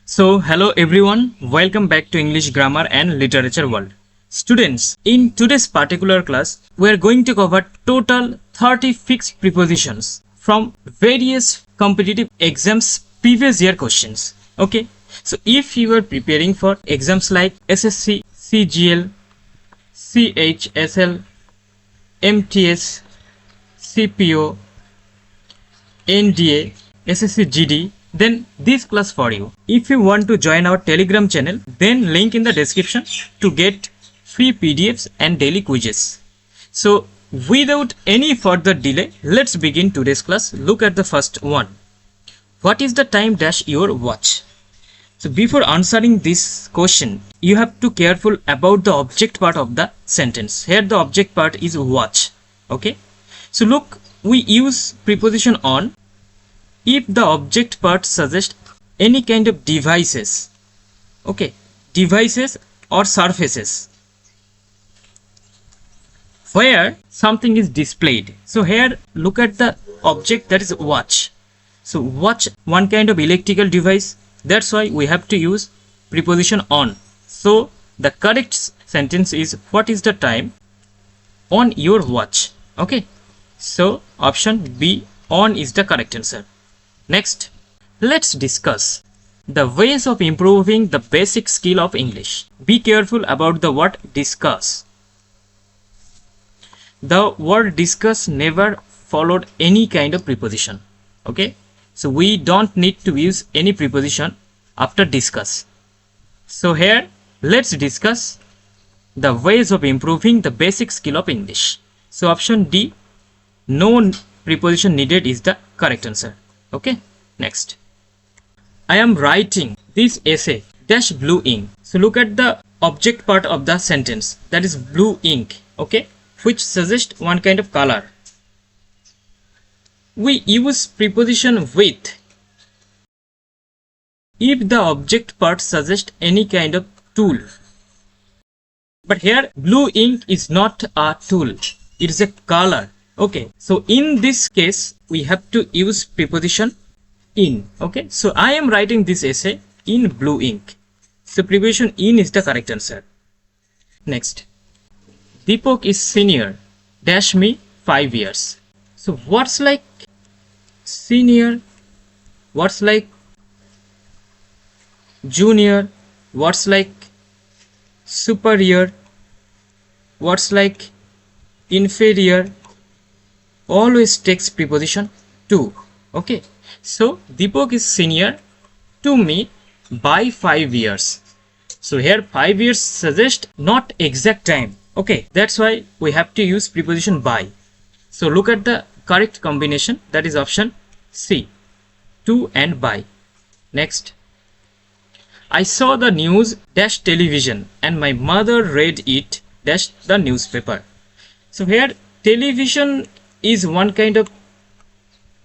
Hello everyone, welcome back to English Grammar and Literature World. Students, in today's particular class, we are going to cover total 30 fixed prepositions from various competitive exams previous year questions. Okay, so if you are preparing for exams like SSC, CGL, CHSL, MTS, CPO, NDA, SSC GD, then this class for you. If you want to join our Telegram channel, then link in the description to get free PDFs and daily quizzes. So without any further delay, let's begin today's class. Look at the first one. What is the time dash your watch? So before answering this question, you have to careful about the object part of the sentence. Here the object part is watch. Okay. So look, we use preposition on if the object part suggests any kind of devices. Okay, devices or surfaces where something is displayed. So here look at the object, that is watch. So watch, one kind of electrical device, that's why we have to use preposition on. So the correct sentence is, what is the time on your watch? Okay, so option B, on, is the correct answer. Next, let's discuss the ways of improving the basic skill of English. Be careful about the word discuss. The word discuss never followed any kind of preposition. Okay, so we don't need to use any preposition after discuss. So here, let's discuss the ways of improving the basic skill of English. So option D, no preposition needed, is the correct answer. Okay, next. I am writing this essay dash blue ink. So look at the object part of the sentence, that is blue ink. Okay, which suggests one kind of color. We use preposition with if the object part suggests any kind of tool. But here blue ink is not a tool, it is a color. Okay, so in this case we have to use preposition in. Okay, so I am writing this essay in blue ink. So preposition in is the correct answer. Next, Deepak is senior dash me 5 years. So what's like senior, what's like junior, what's like superior, what's like inferior, always takes preposition to. Okay, so Deepak is senior to me by 5 years. So here 5 years suggest not exact time. Okay, that's why we have to use preposition by. So look at the correct combination, that is option C, to and by. Next, I saw the news dash television and my mother read it dash the newspaper. So here television is one kind of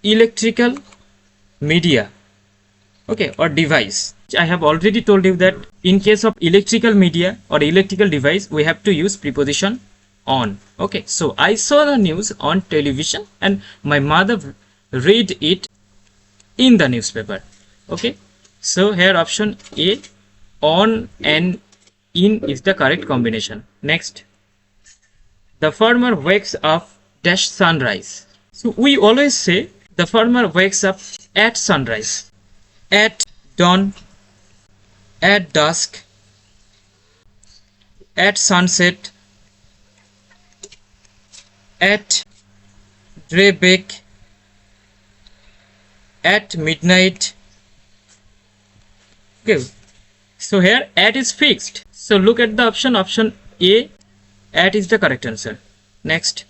electrical media, okay, or device. I have already told you that in case of electrical media or electrical device, we have to use preposition on. Okay, so I saw the news on television and my mother read it in the newspaper. Okay, so here option A, on and in, is the correct combination. Next, the farmer wakes up dash sunrise. So we always say the farmer wakes up at sunrise, at dawn, at dusk, at sunset, at daybreak, at midnight. Okay, so here at is fixed. So look at the option A, at is the correct answer. Next,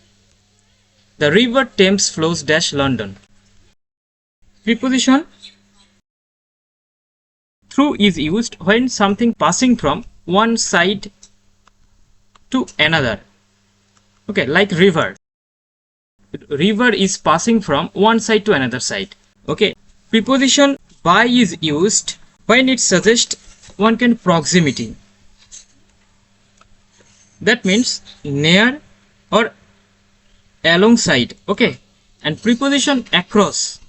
the river Thames flows dash London. Preposition through is used when something passing from one side to another. Okay, like river. River is passing from one side to another side. Okay, preposition by is used when it suggests one kind of proximity. That means near or alongside. Okay, and preposition across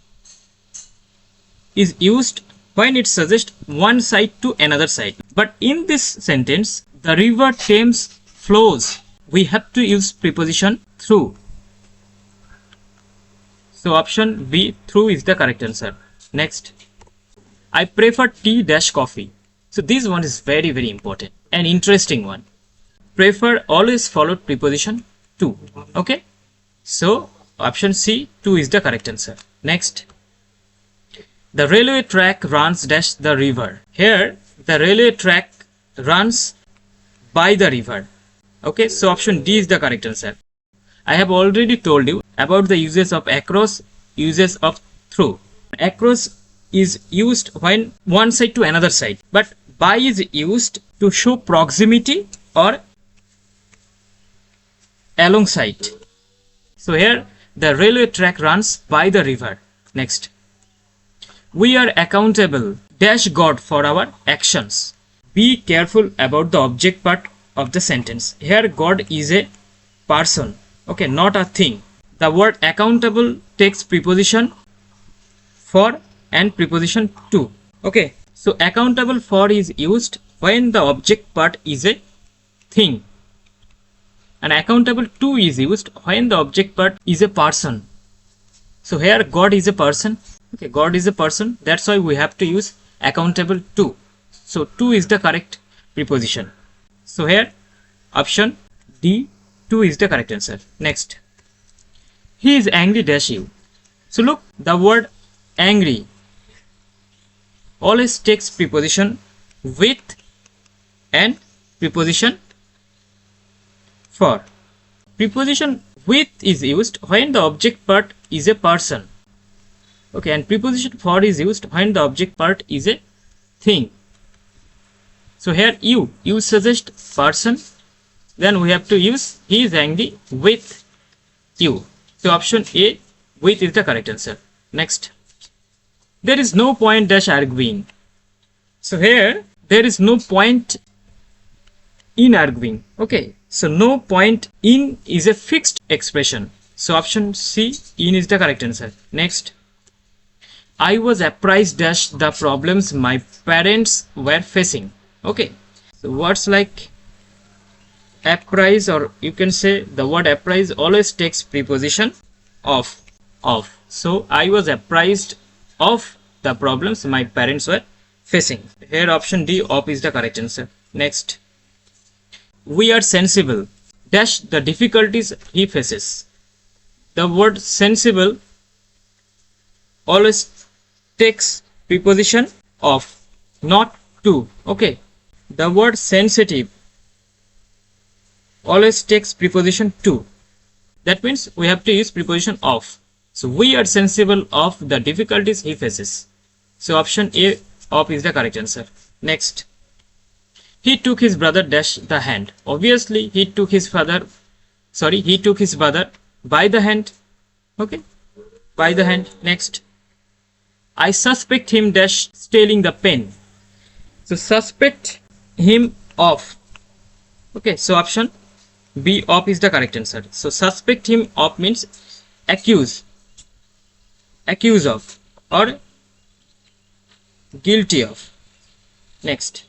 is used when it suggests one side to another side. But in this sentence, the river Thames flows. We have to use preposition through. So option B, through, is the correct answer. Next, I prefer tea dash coffee. So this one is very, very important and interesting one. Prefer always followed preposition to. Okay. So option C, to, is the correct answer. Next, the railway track runs dash the river. Here the railway track runs by the river. Okay, so option D is the correct answer. I have already told you about the uses of across, uses of through. Across is used when one side to another side, but by is used to show proximity or alongside. So here the railway track runs by the river. Next, we are accountable dash God for our actions. Be careful about the object part of the sentence. Here God is a person, okay, not a thing. The word accountable takes preposition for and preposition to. Okay, so accountable for is used when the object part is a thing, and accountable to is used when the object part is a person. So here God is a person. Okay, God is a person, that's why we have to use accountable to. So to is the correct preposition. So here option D, to, is the correct answer. Next, he is angry dash you. So look, the word angry always takes preposition with and preposition for. Preposition with is used when the object part is a person. Okay, and preposition for is used when the object part is a thing. So here you suggest person, then we have to use he is angry with you. So option A, with, is the correct answer. Next, there is no point dash arguing. So here there is no point in arguing. Okay, so no point in is a fixed expression. So option C, in, is the correct answer. Next, I was apprised dash the problems my parents were facing. Okay, so words like apprise, or you can say the word apprise always takes preposition of. So I was apprised of the problems my parents were facing. Here option D, of, is the correct answer. Next, we are sensible dash the difficulties he faces. The word sensible always takes preposition of, not to. Okay, the word sensitive always takes preposition to. That means we have to use preposition of. So we are sensible of the difficulties he faces. So option A, of, is the correct answer. Next, he took his brother dash the hand. Obviously he took his brother by the hand. Okay, by the hand. Next, I suspect him dash stealing the pen. So suspect him of. Okay, so option B, of, is the correct answer. So suspect him of means accuse of, or guilty of. Next,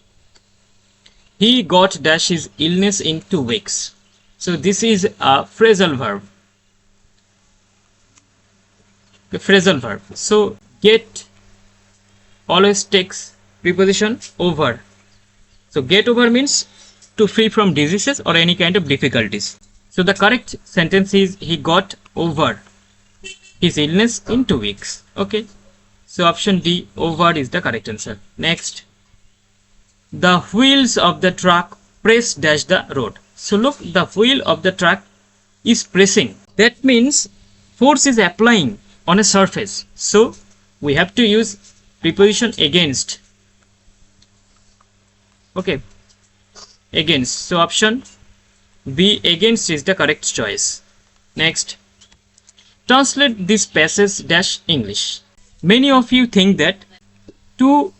he got dash his illness in 2 weeks. So this is a phrasal verb. The phrasal verb. So get always takes preposition over. So get over means to free from diseases or any kind of difficulties. So the correct sentence is he got over his illness in 2 weeks. Okay, so option D, over, is the correct answer. Next, the wheels of the truck press dash the road. So look, the wheel of the truck is pressing. That means force is applying on a surface. So we have to use preposition against. Okay, against. So option B, against, is the correct choice. Next, translate this passage dash English. Many of you think that to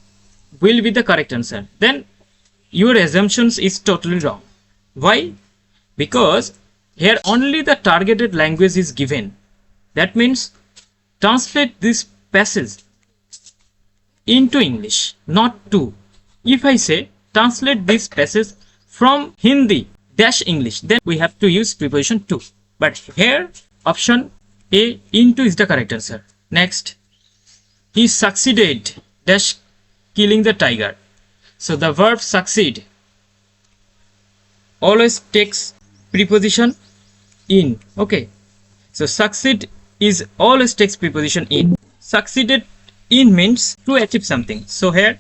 will be the correct answer. Then your assumptions is totally wrong. Why? Because here only the targeted language is given. That means translate this passage into English, not to. If I say translate this passage from Hindi dash English, then we have to use preposition to. But here option A, into, is the correct answer. Next, he succeeded dash killing the tiger. So the verb succeed always takes preposition in. Okay, so succeed is always takes preposition in. Succeeded in means to achieve something. So here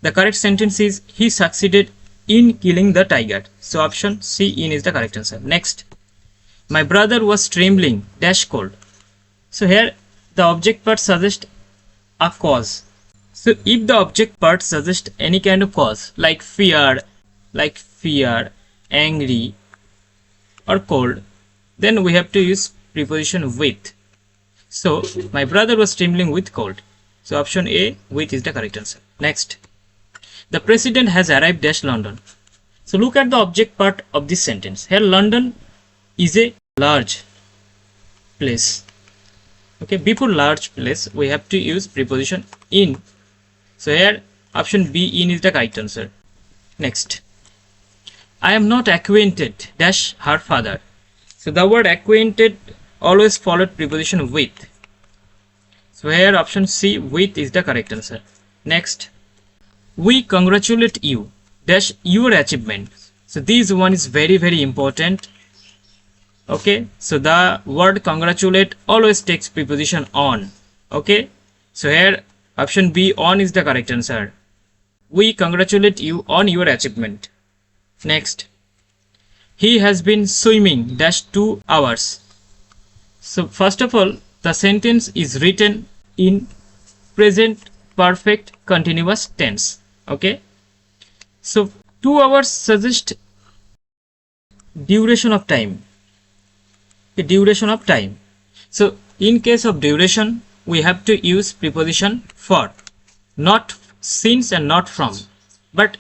the correct sentence is he succeeded in killing the tiger. So option C, in, is the correct answer. Next, my brother was trembling dash cold. So here the object part suggests a cause. So if the object part suggests any kind of cause like fear, angry or cold, then we have to use preposition with. So my brother was trembling with cold. So option A, with, is the correct answer. Next, the president has arrived dash London. So look at the object part of this sentence. Here London is a large place. Okay, before large place we have to use preposition in. So here option B, in, is the correct answer. Next, I am not acquainted dash her father. So the word acquainted always followed preposition with. So here option C, with, is the correct answer. Next, we congratulate you dash your achievement. So this one is very important. Okay, so the word congratulate always takes preposition on. Okay, so here option B, on, is the correct answer. We congratulate you on your achievement. Next, he has been swimming dash 2 hours. So first of all, the sentence is written in present perfect continuous tense. Okay, so 2 hours suggests duration of time. The duration of time. So in case of duration we have to use preposition for, not since and not from. But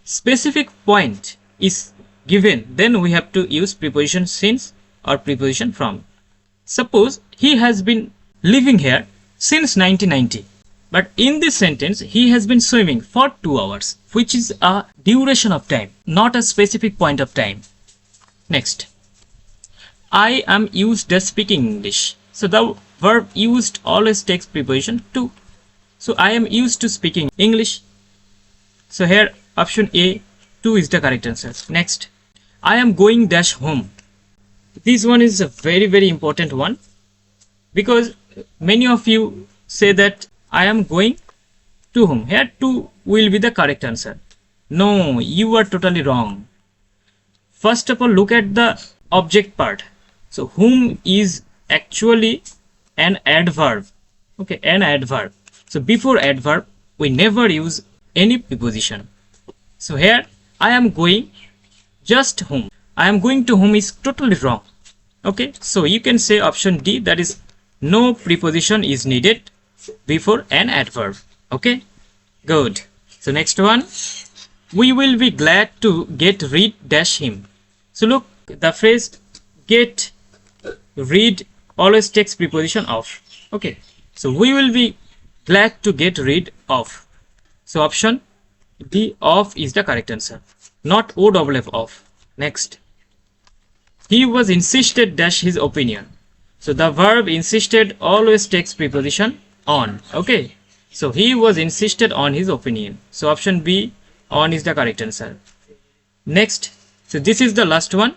specific point is given, then we have to use preposition since or preposition from. Suppose he has been living here since 1990, but in this sentence he has been swimming for 2 hours, which is a duration of time, not a specific point of time. Next, I am used to speaking English. So the verb used always takes preposition to. So I am used to speaking English. So here option A, to, is the correct answer. Next, I am going dash home. This one is a very important one, because many of you say that I am going to home. Here to will be the correct answer. No, you are totally wrong. First of all, look at the object part. So whom is actually an adverb. Okay, an adverb. So before adverb we never use any preposition. So here I am going just home. I am going to home is totally wrong. Okay, so you can say option D, that is no preposition is needed before an adverb. Okay, good. So next one, we will be glad to get rid dash him. So look, the phrase get rid always takes preposition of. Okay, so we will be glad to get rid of. So option D, of, is the correct answer, not OFF of. Next, he was insisted dash his opinion. So the verb insisted always takes preposition on. Okay, so he was insisted on his opinion. So option B, on, is the correct answer. Next, so this is the last one.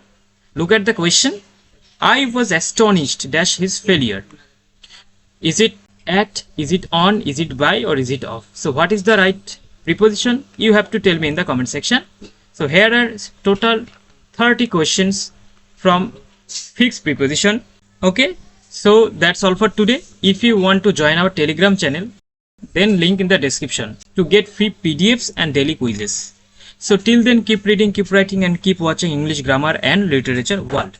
Look at the question. I was astonished dash his failure. Is it at, is it on, is it by, or is it of? So what is the right preposition? You have to tell me in the comment section. So here are total 30 questions from fixed preposition. Okay, so that's all for today. If you want to join our Telegram channel, then link in the description to get free PDFs and daily quizzes. So till then, keep reading, keep writing, and keep watching English Grammar and Literature World.